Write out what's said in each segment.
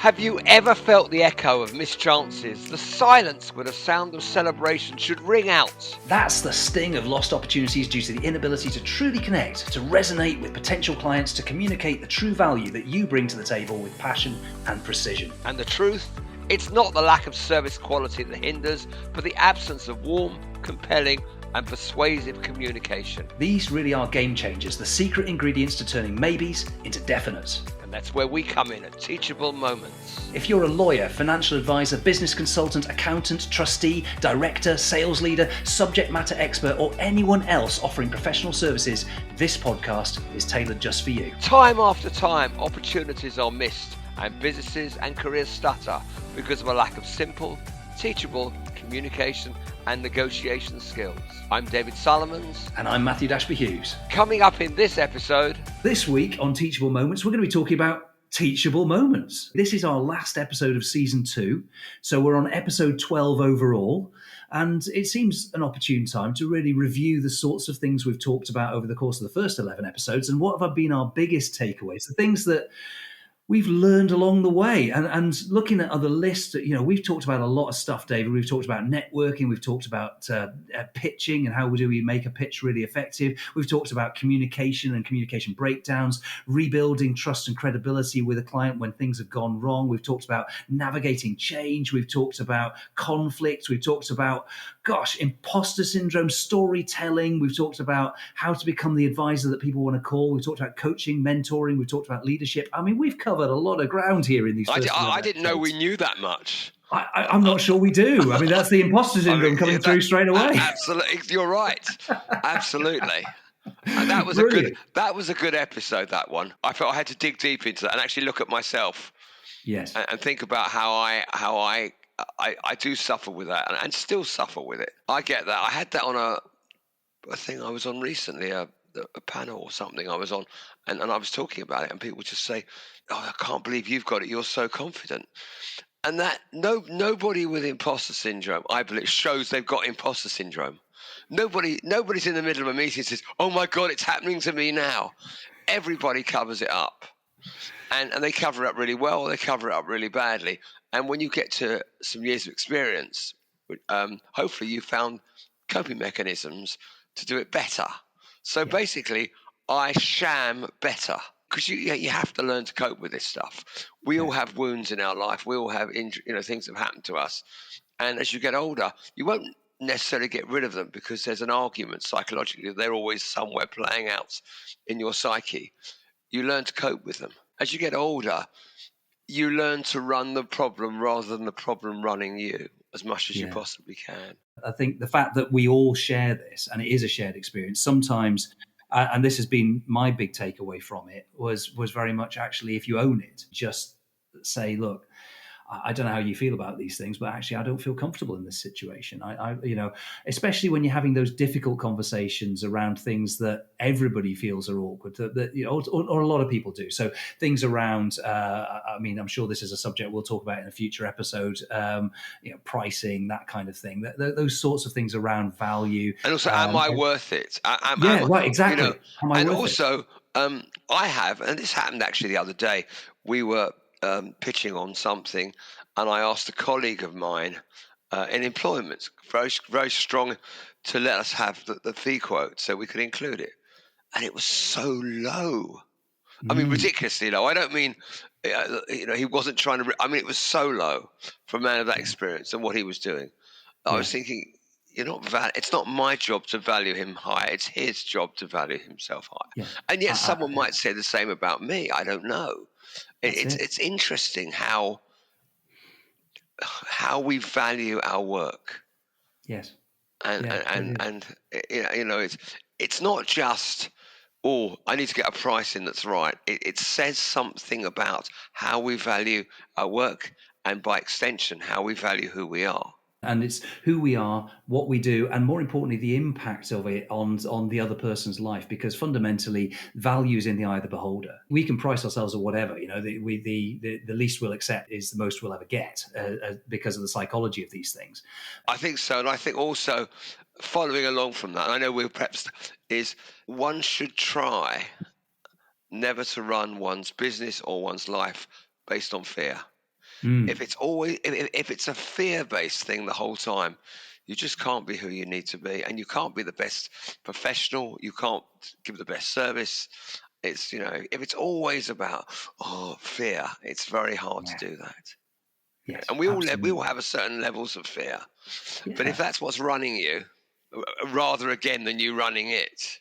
Have you ever felt the echo of missed chances? The silence where the sound of celebration should ring out. That's the sting of lost opportunities due to the inability to truly connect, to resonate with potential clients, to communicate the true value that you bring to the table with passion and precision. And the truth? It's not the lack of service quality that hinders, but the absence of warm, compelling, and persuasive communication. These really are game changers, the secret ingredients to turning maybes into definites. And that's where we come in at Teachable Moments. If you're a lawyer, financial advisor, business consultant, accountant, trustee, director, sales leader, subject matter expert, or anyone else offering professional services, this podcast is tailored just for you. Time after time, opportunities are missed and businesses and careers stutter because of a lack of simple, teachable communication and negotiation skills. I'm David Solomons. And I'm Matthew Dashby-Hughes. Coming up in this episode. This week on Teachable Moments, we're going to be talking about Teachable Moments. This is our last episode of season 2. So we're on episode 12 overall. And it seems an opportune time to really review the sorts of things we've talked about over the course of the first 11 episodes. And what have been our biggest takeaways? The things that we've learned along the way. And looking at other lists, we've talked about a lot of stuff, David. We've talked about networking. We've talked about pitching and how do we make a pitch really effective. We've talked about communication and communication breakdowns, rebuilding trust and credibility with a client when things have gone wrong. We've talked about navigating change. We've talked about conflict. We've talked about, imposter syndrome, storytelling. We've talked about how to become the advisor that people want to call. We've talked about coaching, mentoring. We've talked about leadership. I mean, we've covered a lot of ground here in these first I didn't know we knew that much. I'm not sure we do. I mean, that's the imposter syndrome coming through straight away. Absolutely, you're right. Absolutely. And that was a good episode, that one. I felt I had to dig deep into that and actually look at myself. Yes. And think about how I do suffer with that and still suffer with it. I get that. I had that on a thing I was on recently, a panel or something I was on, and I was talking about it, and people would just say, "Oh, I can't believe you've got it. You're so confident." And that nobody with imposter syndrome, I believe, shows they've got imposter syndrome. Nobody's in the middle of a meeting and says, "Oh my God, it's happening to me now." Everybody covers it up, and they cover it up really well. Or they cover it up really badly. And when you get to some years of experience, hopefully you found coping mechanisms to do it better. So basically, I sham better because you have to learn to cope with this stuff. We all have wounds in our life. We all have things that have happened to us. And as you get older, you won't necessarily get rid of them because there's an argument psychologically. They're always somewhere playing out in your psyche. You learn to cope with them. As you get older, you learn to run the problem rather than the problem running you as much as you possibly can. I think the fact that we all share this, and it is a shared experience, sometimes, and this has been my big takeaway from it, was very much actually, if you own it, just say, look, I don't know how you feel about these things, but actually I don't feel comfortable in this situation. I especially when you're having those difficult conversations around things that everybody feels are awkward, or a lot of people do. So things around, I'm sure this is a subject we'll talk about in a future episode, pricing, that kind of thing, those sorts of things around value. And also, am I worth it? Exactly. And also, I have, and this happened actually the other day, we were pitching on something, and I asked a colleague of mine in employment, very, very strong, to let us have the fee quote so we could include it. And it was so low. I mean, ridiculously low. I don't mean, he wasn't trying to, it was so low for a man of that experience and what he was doing. I was thinking, it's not my job to value him high. It's his job to value himself high. Yeah. And yet someone might say the same about me. I don't know. It's interesting how we value our work. Yes. And it's not just, I need to get a price in that's right. It says something about how we value our work, and by extension, how we value who we are. And it's who we are, what we do, and more importantly, the impact of it on the other person's life. Because fundamentally, value is in the eye of the beholder. We can price ourselves or whatever. The least we'll accept is the most we'll ever get because of the psychology of these things. I think so, and I think also following along from that, and I know we'll perhaps, is one should try never to run one's business or one's life based on fear. If it's always if it's a fear-based thing the whole time, you just can't be who you need to be, and you can't be the best professional. You can't give the best service. It's if it's always about fear, it's very hard to Yeah. do that. Yes. And we all Absolutely. have a certain levels of fear, but if Yeah. that's what's running you, rather again than you running it,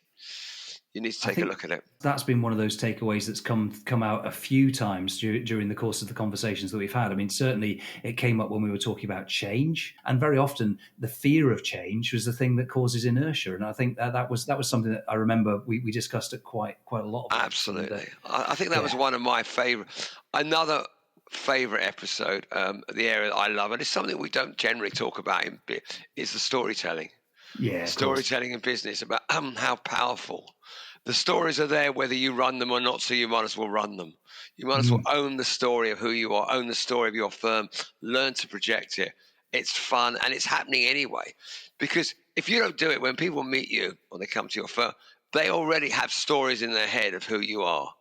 you need to I take a think look at it. that's been one of those takeaways that's come out a few times during the course of the conversations that we've had. I mean, certainly it came up when we were talking about change, and very often the fear of change was the thing that causes inertia. And I think that was something that I remember we discussed at quite a lot of length. And Absolutely. I think that yeah, was one of my favorite. Another favorite episode, the area that I love, and it's something we don't generally talk about is the storytelling. yeah, of course, Storytelling in business about how powerful the stories are there, whether you run them or not. So you might as well run them. You might as well mm, own the story of who you are, own the story of your firm, learn to project it. It's fun and it's happening anyway. Because if you don't do it, when people meet you or they come to your firm, they already have stories in their head of who you are,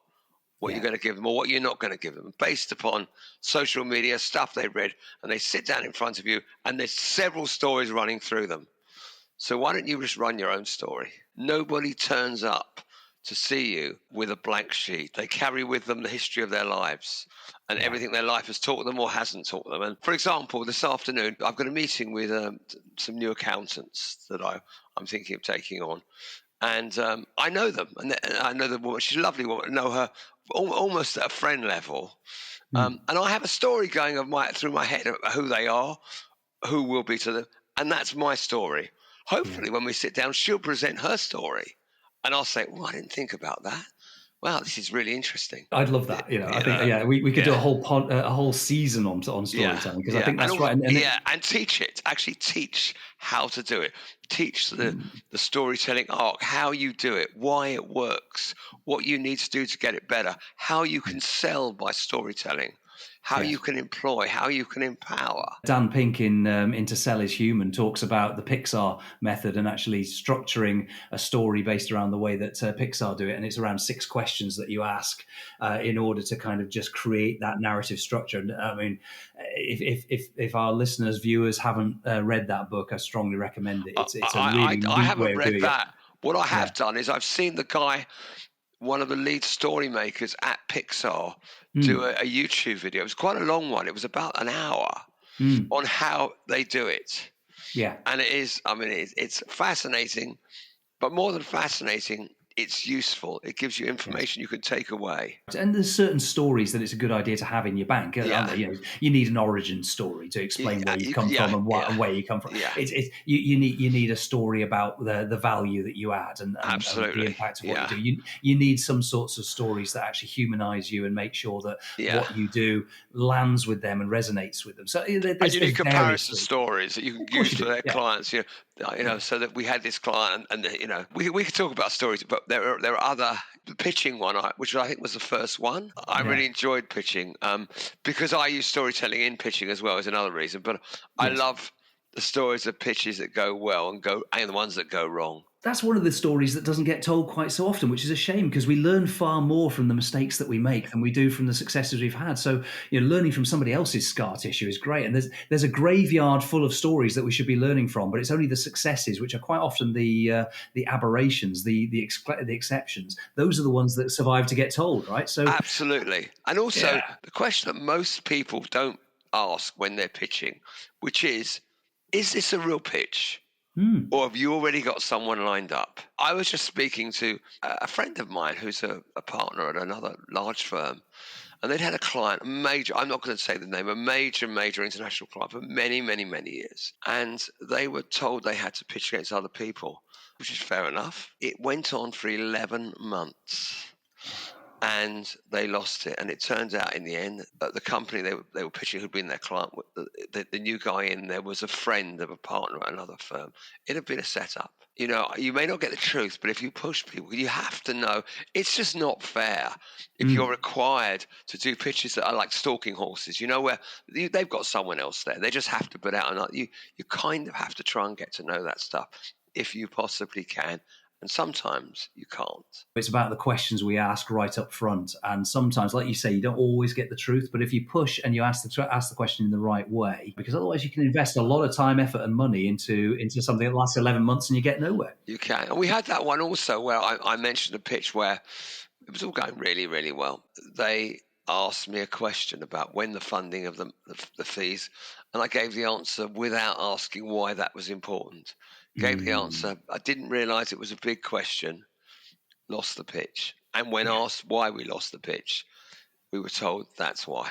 what you're yeah. going to give them or what you're not going to give them, based upon social media stuff they read. And they sit down in front of you, and there's several stories running through them. So why don't you just run your own story? Nobody turns up to see you with a blank sheet. They carry with them the history of their lives and Yeah. everything their life has taught them or hasn't taught them. And for example, this afternoon, I've got a meeting with some new accountants that I'm thinking of taking on. And I know them, and I know the woman. She's a lovely woman. I know her almost at a friend level. Mm, And I have a story going through my head of who they are, who will be to them. And that's my story. yeah. Hopefully, when we sit down, she'll present her story. And I'll say, well, I didn't think about that. Wow, this is really interesting. I'd love Y- that. You know, I You think know, we could do yeah, a whole season on yeah, storytelling because I yeah. think And that's also, right. And it, yeah, and teach it. Actually, teach how to do it. Teach mm, the storytelling arc, how you do it, why it works, what you need to do to get it better, how you can sell by storytelling, how you yes. can employ, how you can empower. Dan Pink in To Sell Is Human talks about the Pixar method and actually structuring a story based around the way that Pixar do it. And it's around 6 questions that you ask in order to kind of just create that narrative structure. And I mean, if our listeners, viewers haven't read that book, I strongly recommend it. It's a really I neat way haven't of read doing it. that. What I Yeah. have done is I've seen the guy, one of the lead story makers at Pixar, do Mm, a YouTube video. It was quite a long one. It was about an hour mm, on how they do it. yeah. And it is, I mean, it's fascinating, but more than fascinating, it's useful. It gives you Yes. information you can take away. And there's certain stories that it's a good idea to have in your bank, aren't Yeah. there? You know, you need an origin story to explain where you've come Yeah. from Yeah. and where you come from. Yeah. You need a story about the value that you add and the Absolutely. impact of what you Yeah. do. You need some sorts of stories that actually humanize you and make sure that Yeah. what you do lands with them and resonates with them. So And you need there's various comparison stories. stories that you can Of course use you for do. their Yeah, clients. yeah, So that we had this client, and we could talk about stories, but there are other the pitching one, which I think was the first one. I yeah. really enjoyed pitching, because I use storytelling in pitching as well as another reason. But I Yes. love the stories of pitches that go well and the ones that go wrong. That's one of the stories that doesn't get told quite so often, which is a shame because we learn far more from the mistakes that we make than we do from the successes we've had. So, learning from somebody else's scar tissue is great. And there's a graveyard full of stories that we should be learning from, but it's only the successes, which are quite often the aberrations, the exceptions. Those are the ones that survive to get told, right? So, Absolutely. And also, yeah. the question that most people don't ask when they're pitching, which is this a real pitch? Hmm. Or have you already got someone lined up? I was just speaking to a friend of mine who's a partner at another large firm, and they'd had a client, a major, I'm not going to say the name, a major, major international client for many, many, many years. And they were told they had to pitch against other people, which is fair enough. It went on for 11 months and they lost it. And it turns out in the end that the company they were pitching, who'd been their client, the new guy in there was a friend of a partner at another firm. It had been a setup. You may not get the truth, but if you push people, you have to know it's just not fair if you're Hmm. required to do pitches that are like stalking horses. Where they've got someone else there. They just have to put out, and you kind of have to try and get to know that stuff if you possibly can, and sometimes you can't. It's about the questions we ask right up front. And sometimes, like you say, you don't always get the truth. But if you push and you ask the question in the right way, because otherwise you can invest a lot of time, effort, and money into something that lasts 11 months and you get nowhere. You can. And we had that one also where I mentioned a pitch where it was all going really, really well. They asked me a question about when the funding of the fees, and I gave the answer without asking why that was important. Gave the Mm, answer. I didn't realize it was a big question, lost the pitch. And when yeah, asked why we lost the pitch, we were told that's why.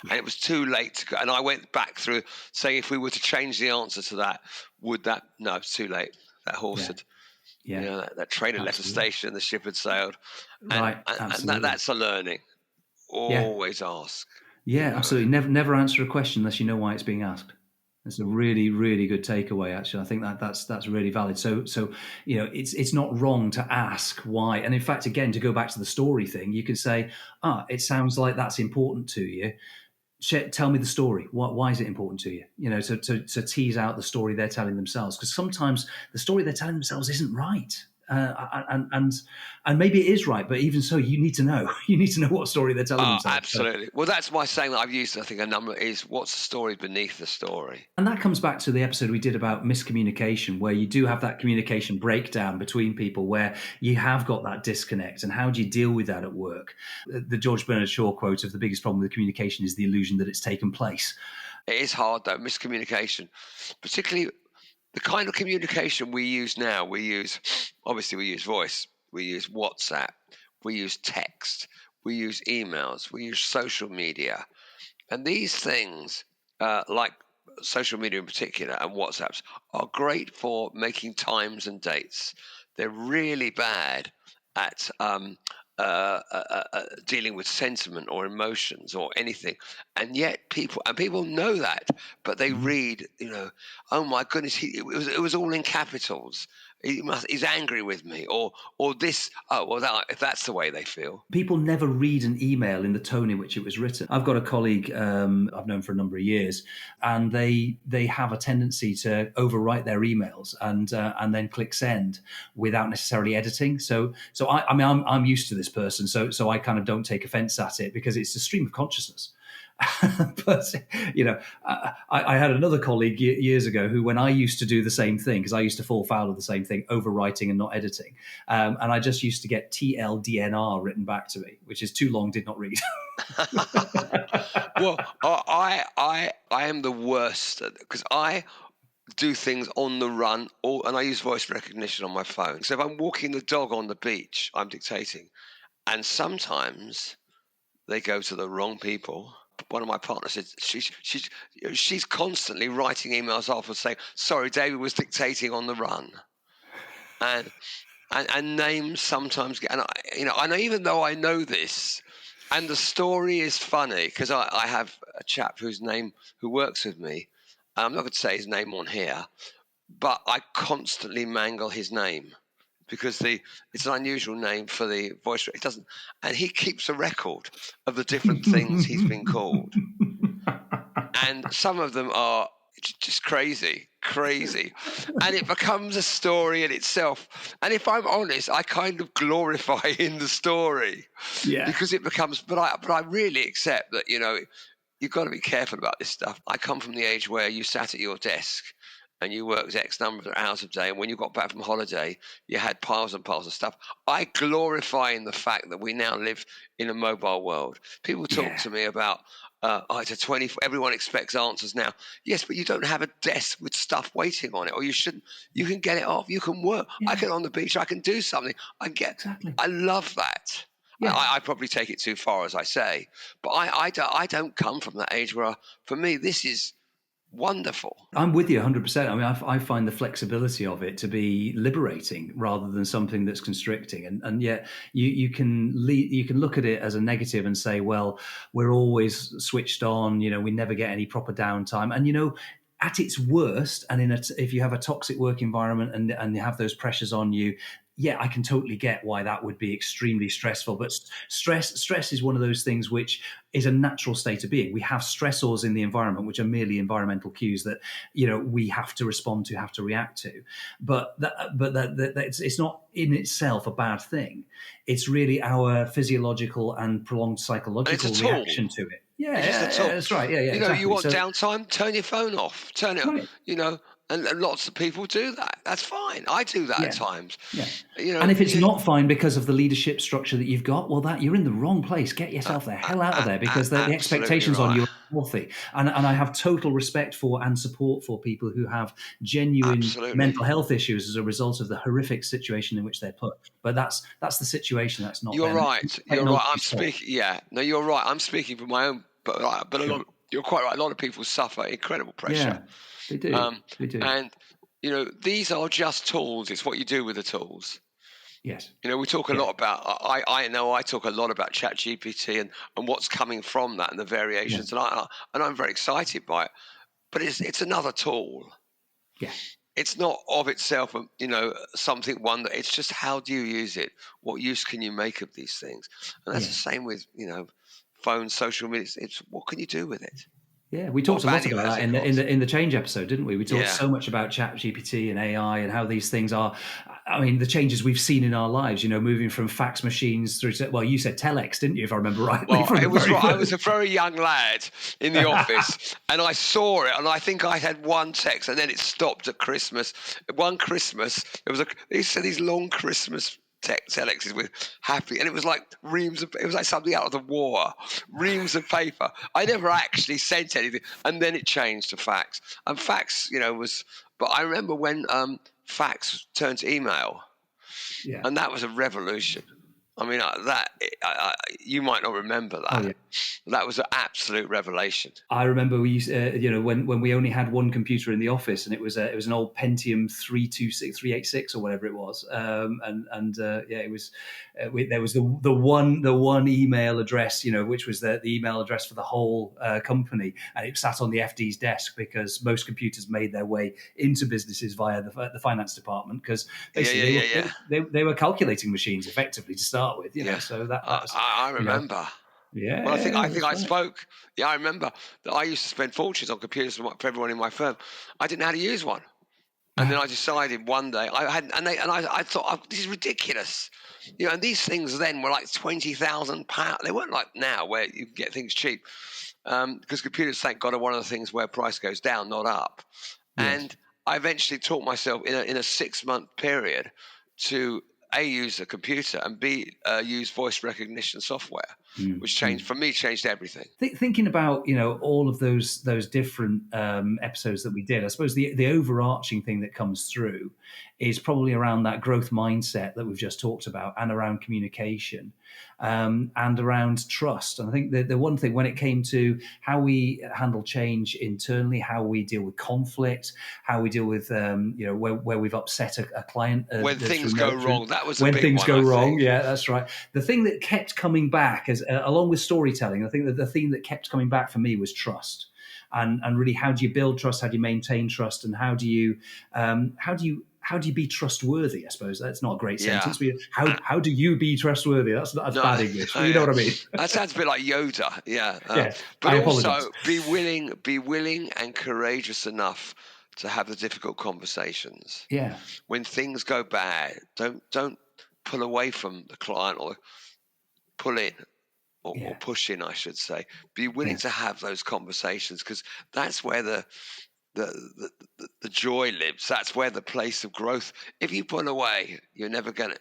And yeah, it was too late to go. And I went back through saying if we were to change the answer to that, would that? No, it's too late. That horse yeah, had, yeah, that train had left the absolutely. station and the ship had sailed. And Right, and absolutely. that's a learning. Yeah, Always ask. You yeah, know, absolutely. Never answer a question unless you know why it's being asked. That's a really, really good takeaway. Actually, I think that's really valid. So it's not wrong to ask why. And in fact, again, to go back to the story thing, you could say, it sounds like that's important to you. Tell me the story. Why is it important to you? To tease out the story they're telling themselves, because sometimes the story they're telling themselves isn't right. And maybe it is right, but even so, you need to know. You need to know what story they're telling themselves. So, absolutely. Well, that's my saying that I've used. I think a number is what's the story beneath the story. and that comes back to the episode we did about miscommunication, where you do have that communication breakdown between people, where you have got that disconnect, and how do you deal with that at work? The George Bernard Shaw quote of the biggest problem with communication is the illusion that it's taken place. It is hard though, miscommunication, particularly the kind of communication we use now. Obviously we use voice, we use WhatsApp, we use text, we use emails, we use social media. And these things, like social media in particular and WhatsApps, are great for making times and dates. They're really bad at dealing with sentiment or emotions or anything. And yet people know that, but they Mhm. read, oh my goodness, it was all in capitals. He's angry with me, or this. Oh well, if that's the way they feel. People never read an email in the tone in which it was written. I've got a colleague I've known for a number of years, and they have a tendency to overwrite their emails and then click send without necessarily editing. So I mean I'm used to this person, so I kind of don't take offence at it because it's a stream of consciousness. But I had another colleague years ago who, when I used to do the same thing, because I used to fall foul of the same thing, overwriting and not editing, and I just used to get TLDNR written back to me, which is too long, did not read. Well, I am the worst because I do things on the run, and I use voice recognition on my phone. So if I'm walking the dog on the beach, I'm dictating, and sometimes they go to the wrong people. One of my partners said she's constantly writing emails off and saying, "Sorry, David was dictating on the run," and and names sometimes get, and even though I know this, and the story is funny because I have a chap who works with me. I'm not going to say his name on here, but I constantly mangle his name because it's an unusual name for the voice. It doesn't, and he keeps a record of the different things he's been called, and some of them are just crazy, crazy, and it becomes a story in itself. And if I'm honest, I kind of glorify in the story Yeah, because it becomes. But I really accept that you've got to be careful about this stuff. I come from the age where you sat at your desk and you worked X number of hours a day, and when you got back from holiday, you had piles and piles of stuff. I glorify in the fact that we now live in a mobile world. People talk yeah, to me about, it's a 24, everyone expects answers now. Yes, but you don't have a desk with stuff waiting on it, or you shouldn't. You can get it off. You can work. I yeah, can on the beach. I can do something. exactly. I love that. Yeah, I probably take it too far, as I say, but I don't come from that age where, for me, this is wonderful. I'm with you 100%. I mean, I find the flexibility of it to be liberating rather than something that's constricting. And yet you can you can look at it as a negative and say, well, we're always switched on. We never get any proper downtime. And at its worst, and if you have a toxic work environment and you have those pressures on you, yeah, I can totally get why that would be extremely stressful. But stress is one of those things which is a natural state of being. We have stressors in the environment, which are merely environmental cues that we have to respond to, have to react to. But it's not in itself a bad thing. It's really our physiological and prolonged And it's a psychological tool. reaction to it. Yeah, It's just a yeah, yeah, tool. that's right. Yeah, yeah, You exactly. want So downtime? Turn your phone off. Turn it. right, You know, and lots of people do that. That's fine. I do that at yeah. times. Yeah. You And know, if it's not fine because of the leadership structure that you've got, well, that you're in the wrong place. Get uh, yourself the hell out of there, because the absolutely expectations on right. you are healthy. And I have total respect for and support for people who have genuine Absolutely. mental health issues as a result of the horrific situation in which they're put. But that's the situation. That's not You're them. right. You're right. I'm Technology's fault. speaking. Yeah. No, you're right. I'm speaking from my own. But a Sure. lot. You're quite right. A lot of people suffer incredible pressure. Yeah, they do. Um, They do. and these are just tools. It's what you do with the tools. Yes. We talk a Yeah. lot about. I know I talk a lot about ChatGPT and what's coming from that and the Yeah. variations, and I'm very excited by it. But it's another tool. Yeah. It's not of itself, something one that. It's just how do you use it? What use can you make of these things? And that's the Yeah. same with phones, social media. It's what can you do with it? Yeah, we What talked a lot value about has that it in the got? change episode, didn't we? We talked Yeah. so much about Chat GPT and AI and how these things are. I mean, the changes we've seen in our lives. Moving from fax machines through to, well, you said telex, didn't you? If I remember rightly, Well, from it the was very right. I first. was a very young lad in the office, and I saw it, and I think I had one text, and then it stopped at Christmas. One Christmas, there was these long Christmas telexes with happy, and it was like reams of. It was like something out of the war, reams of paper. I never actually sent anything, and then it changed to fax, and fax, was. But I remember when fax turned to email, Yeah. and that was a revolution. I mean, you might not remember Oh that. yeah. That was an absolute revelation. I remember we used, when we only had one computer in the office, and it was an old Pentium 386 or whatever it was, yeah, it was there was the one email address, which was the email address for the whole company, and it sat on the FD's desk because most computers made their way into businesses via the finance department, because Yeah, yeah, basically yeah, yeah, they were calculating machines effectively to start with, yeah. so that was I you know remember. Well, yeah, I think that's I right. spoke. Yeah, I remember that I used to spend fortunes on computers for everyone in my firm. I didn't know how to use one, and then I decided one day I had, I thought, oh, this is ridiculous. And these things then were like £20,000. They weren't like now where you can get things cheap, because computers, thank God, are one of the things where price goes down, not up. Yes. And I eventually taught myself in a 6-month period to A, use a computer, and B, use voice recognition software, which Mm. changed everything. Thinking about all of those different episodes that we did, I suppose the overarching thing that comes through is probably around that growth mindset that we've just talked about, and around communication, and around trust. And I think the one thing, when it came to how we handle change internally, how we deal with conflict, how we deal with where we've upset a client, When things go wrong, that was a when big things one, go I wrong. think. Yeah, that's right. The thing that kept coming back, as along with storytelling, I think that the theme that kept coming back for me was trust, and really, how do you build trust? How do you maintain trust? And how do you be trustworthy? I suppose that's not a great Yeah. sentence, but Uh, how do you be trustworthy? That's No, bad English, but you know yeah. what I mean. That sounds a bit like Yoda. Yeah. Yeah, But I apologize. also be willing and courageous enough to have the difficult conversations. Yeah, When things go bad, don't pull away from the client, or pull in, or yeah, push in, I should say. Be willing yeah. to have those conversations, because that's where the, the joy lives. That's where the place of growth. If you pull away, you're never gonna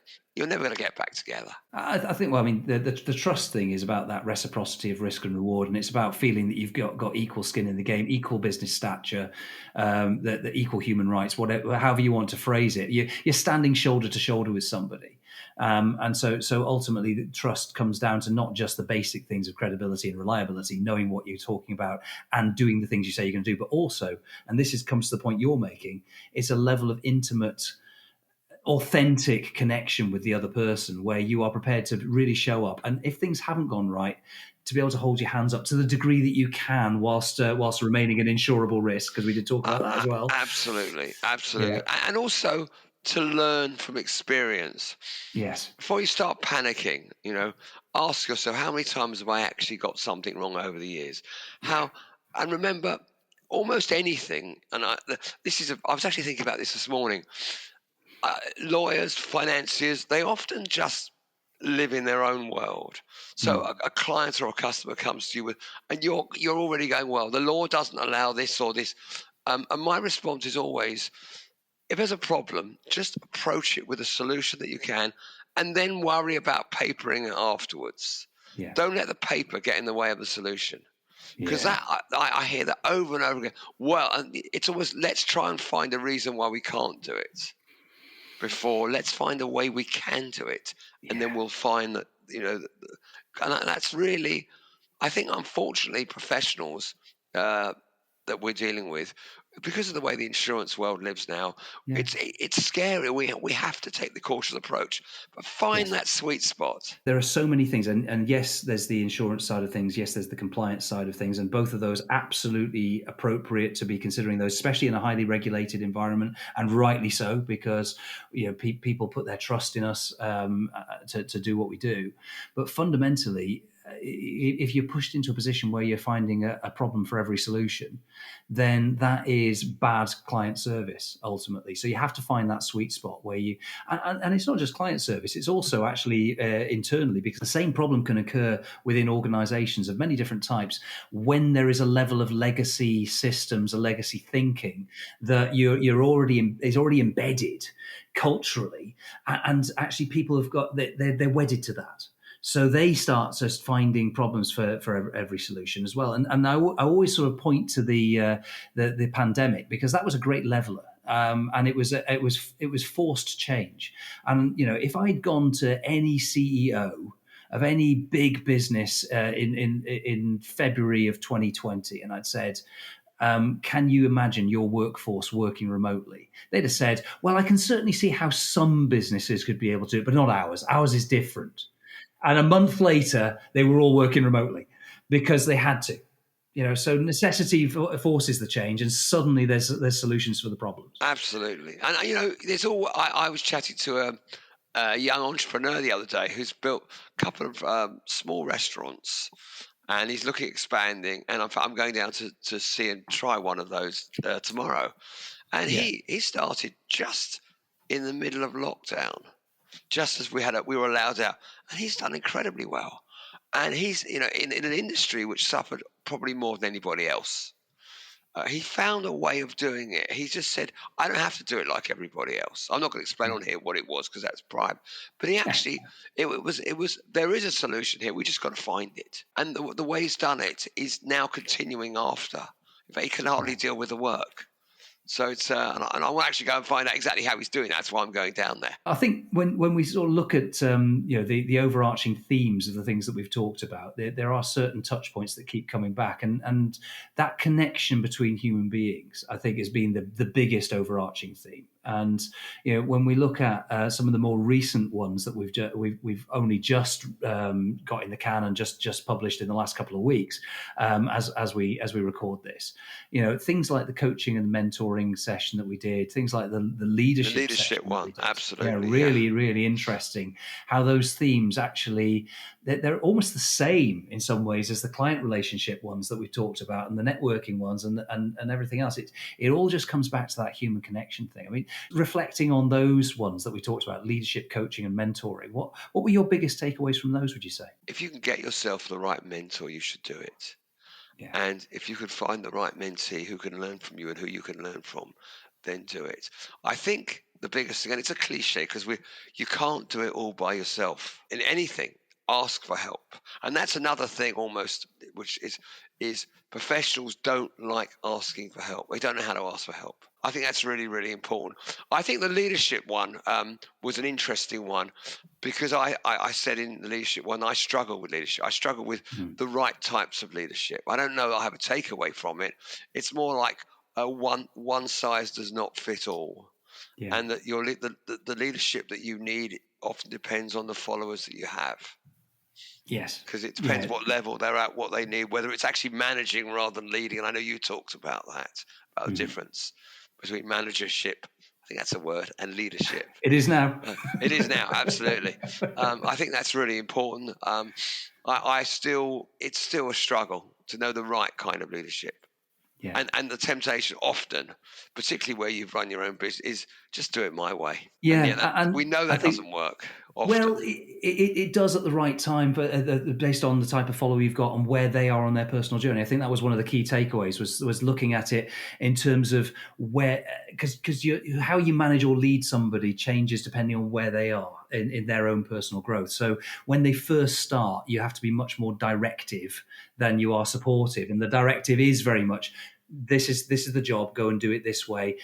get back together. I think. Well, I mean, the trust thing is about that reciprocity of risk and reward, and it's about feeling that you've got equal skin in the game, equal business stature, the equal human rights, whatever, however you want to phrase it. You're standing shoulder to shoulder with somebody, and so ultimately, the trust comes down to not just the basic things of credibility and reliability, knowing what you're talking about and doing the things you say you're going to do, but also, and comes to the point you're making, it's a level of intimate, authentic connection with the other person, where you are prepared to really show up, and if things haven't gone right, to be able to hold your hands up to the degree that you can, whilst remaining an insurable risk, because we did talk about that as well. Absolutely, Yeah, absolutely, and also to learn from experience. Yes. Before you start panicking, ask yourself, how many times have I actually got something wrong over the years? Yeah. And remember, almost anything, and I was actually thinking about this morning. Lawyers, financiers, they often just live in their own world. So Mm. a client or a customer comes to you with, and you're already going, well, the law doesn't allow this or this. And my response is always, if there's a problem, just approach it with a solution that you can, and then worry about papering it afterwards. Yes. Don't let the paper get in the way of the solution. Because Yeah. I hear that over and over again. Well, and it's always, let's try and find a reason why we can't do it before. Let's find a way we can do it, and then Yeah. we'll find that, and that's really, I think, unfortunately, professionals uh, that we're dealing with, because of the way the insurance world lives now, Yeah. it's scary. We have to take the cautious approach, but find Yes. that sweet spot. There are so many things, and yes, there's the insurance side of things. Yes, there's the compliance side of things, and both of those absolutely appropriate to be considering those, especially in a highly regulated environment, and rightly so, because people put their trust in us to do what we do. But fundamentally, if you're pushed into a position where you're finding a problem for every solution, then that is bad client service ultimately. So you have to find that sweet spot where and it's not just client service, it's also actually internally, because the same problem can occur within organizations of many different types when there is a level of legacy systems, a legacy thinking that is already embedded culturally, and actually people have got they're wedded to that. So they start just finding problems for every solution as well. And I always sort of point to the pandemic, because that was a great leveler. And it was forced change. And if I'd gone to any CEO of any big business in February of 2020, and I'd said, can you imagine your workforce working remotely? They'd have said, well, I can certainly see how some businesses could be able to, but not ours. Ours is different. And a month later, they were all working remotely because they had to. So necessity forces the change, and suddenly there's solutions for the problems. Absolutely, and there's all. I was chatting to a young entrepreneur the other day who's built a couple of small restaurants, and he's looking at expanding. And I'm going down to see and try one of those tomorrow. And Yeah, he started just in the middle of lockdown, just as we were allowed out, and he's done incredibly well. And he's in an industry which suffered probably more than anybody else. He found a way of doing it. He just said, "I don't have to do it like everybody else." I'm not going to explain yeah, on here what it was because that's private. But he yeah, actually, it was. There is a solution here. We just got to find it. And the way he's done it is now continuing after. In fact, he can hardly yeah. deal with the work. So it's and I will actually go and find out exactly how he's doing that. That's why I'm going down there. I think when we sort of look at the overarching themes of the things that we've talked about, there are certain touch points that keep coming back, and that connection between human beings, I think, has been the biggest overarching theme. And when we look at some of the more recent ones that we've only just got in the can and just published in the last couple of weeks, as we record this, things like the coaching and the mentoring session that we did, things like the The leadership leadership session that we one, did. Yeah, absolutely, yeah. really, really interesting how those themes actually, they're almost the same in some ways as the client relationship ones that we've talked about, and the networking ones, and everything else. It all just comes back to that human connection thing. I mean, reflecting on those ones that we talked about, leadership, coaching, and mentoring, what were your biggest takeaways from those, would you say? If you can get yourself the right mentor, you should do it. Yeah. And if you could find the right mentee who can learn from you and who you can learn from, then do it. I think the biggest thing, and it's a cliche because you can't do it all by yourself in anything. Ask for help, and that's another thing almost, which is professionals don't like asking for help. They don't know how to ask for help. I think that's really, really important. I think the leadership one was an interesting one because I said in the leadership one, I struggle with leadership. I struggle with Mm. the right types of leadership. I don't know that I have a takeaway from it. It's more like one size does not fit all, Yeah. and that the leadership that you need often depends on the followers that you have, Yes. because it depends Yeah. what level they're at, what they need, whether it's actually managing rather than leading. And I know you talked about that, about the Mhm. difference between managership I think that's a word, and leadership. It is now. It is now, absolutely. I think that's really important. It's still a struggle to know the right kind of leadership. Yeah. And the temptation often, particularly where you've run your own business, is just do it my way. Yeah, and We know I that think, doesn't work often. well, it does at the right time, but based on the type of follower you've got and where they are on their personal journey. I think that was one of the key takeaways was looking at it in terms of where, because how you manage or lead somebody changes depending on where they are in their own personal growth. So when they first start, you have to be much more directive than you are supportive, and the directive is very much, this is the job, go and do it this way.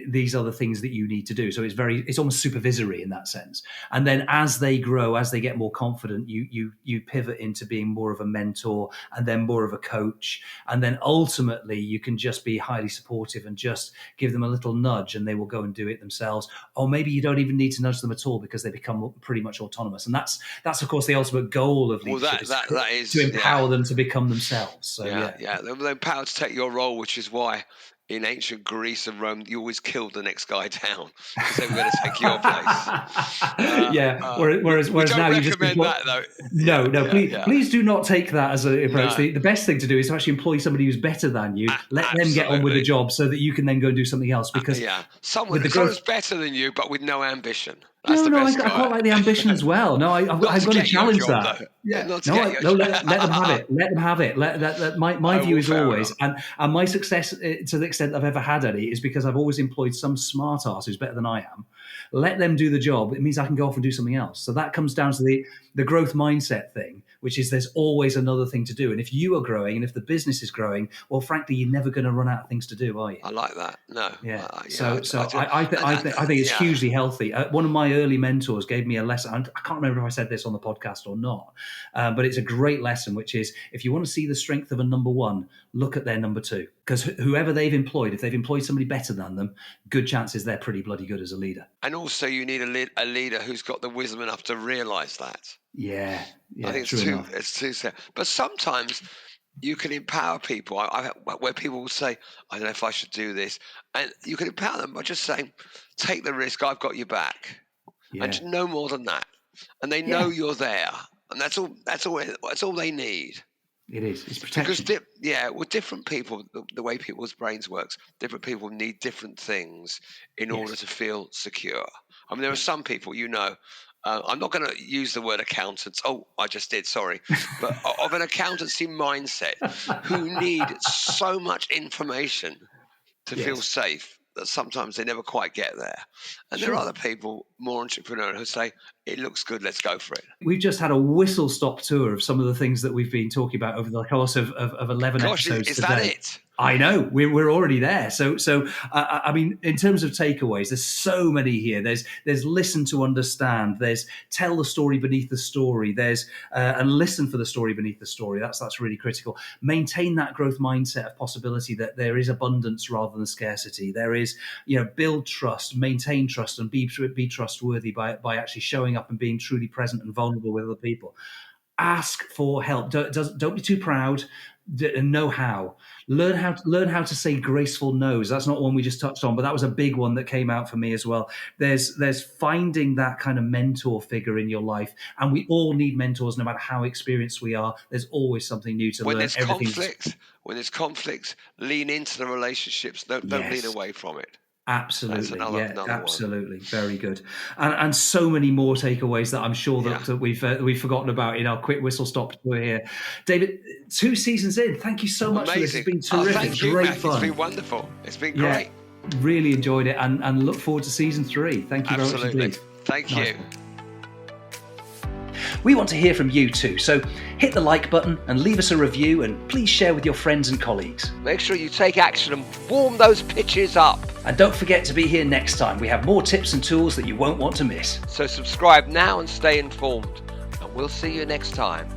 These are the things that you need to do. So it's almost supervisory in that sense. And then as they grow, as they get more confident, you pivot into being more of a mentor, and then more of a coach. And then ultimately you can just be highly supportive and just give them a little nudge and they will go and do it themselves. Or maybe you don't even need to nudge them at all because they become pretty much autonomous. And that's of course the ultimate goal of leadership, that is to empower them to become themselves. So they're empowered to take your role, which is why in ancient Greece and Rome, you always killed the next guy down because they were going to take your place. Whereas now you just recommend that though. No, please do not take that as an approach. The best thing to do is to actually employ somebody who's better than you. Let them get on with the job so that you can then go and do something else. Because someone's better than you, but with no ambition. I quite like the ambition as well. No, I'm going to challenge that. Let them have it. Let them have it. My view is always, and my success to the extent I've ever had any is because I've always employed some smart ass who's better than I am. Let them do the job. It means I can go off and do something else. So that comes down to the growth mindset thing, which is there's always another thing to do. And if you are growing and if the business is growing, well, frankly, you're never going to run out of things to do, are you? I like that. No. Yeah. I think it's hugely healthy. One of my early mentors gave me a lesson. I can't remember if I said this on the podcast or not, but it's a great lesson, which is if you want to see the strength of a number one, look at their number two. Because whoever they've employed, if they've employed somebody better than them, good chances they're pretty bloody good as a leader. And also you need a leader who's got the wisdom enough to realise that. Yeah, I think it's too sad. But sometimes you can empower people where people will say, I don't know if I should do this. And you can empower them by just saying, take the risk, I've got your back. Yeah. And no more than that. And they know you're there. And that's all they need. It is. It's protection. Because with different people, the way people's brains works, different people need different things in order to feel secure. I mean, there are some people, I'm not going to use the word accountants. Oh, I just did, sorry. But of an accountancy mindset who need so much information to feel safe that sometimes they never quite get there. And there are other people, more entrepreneurial, who say, it looks good, let's go for it. We've just had a whistle-stop tour of some of the things that we've been talking about over the course of 11 episodes is today. That it? I know, we're already there. So I mean, in terms of takeaways, there's so many here. There's listen to understand. There's tell the story beneath the story. There's and listen for the story beneath the story. That's really critical. Maintain that growth mindset of possibility, that there is abundance rather than scarcity. There is, build trust, maintain trust, and be trustworthy by actually showing up and being truly present and vulnerable with other people. Ask for help. Don't be too proud. Know how. Learn how to say graceful no's. That's not one we just touched on, but that was a big one that came out for me as well. There's finding that kind of mentor figure in your life, and we all need mentors, no matter how experienced we are. There's always something new to learn. When there's conflict, lean into the relationships. Don't lean away from it. Absolutely, absolutely, very good, and so many more takeaways that I'm sure that we've forgotten about in our quick whistle stop tour here. David, 2 seasons in, thank you so much for this. It's been terrific, thank you, great Matt. fun. It's been wonderful. It's been great. Really enjoyed it, and look forward to season 3. Thank you very much indeed. Thank you. We want to hear from you too, so hit the like button and leave us a review, and please share with your friends and colleagues. Make sure you take action and warm those pitches up. And don't forget to be here next time. We have more tips and tools that you won't want to miss. So subscribe now and stay informed, and we'll see you next time.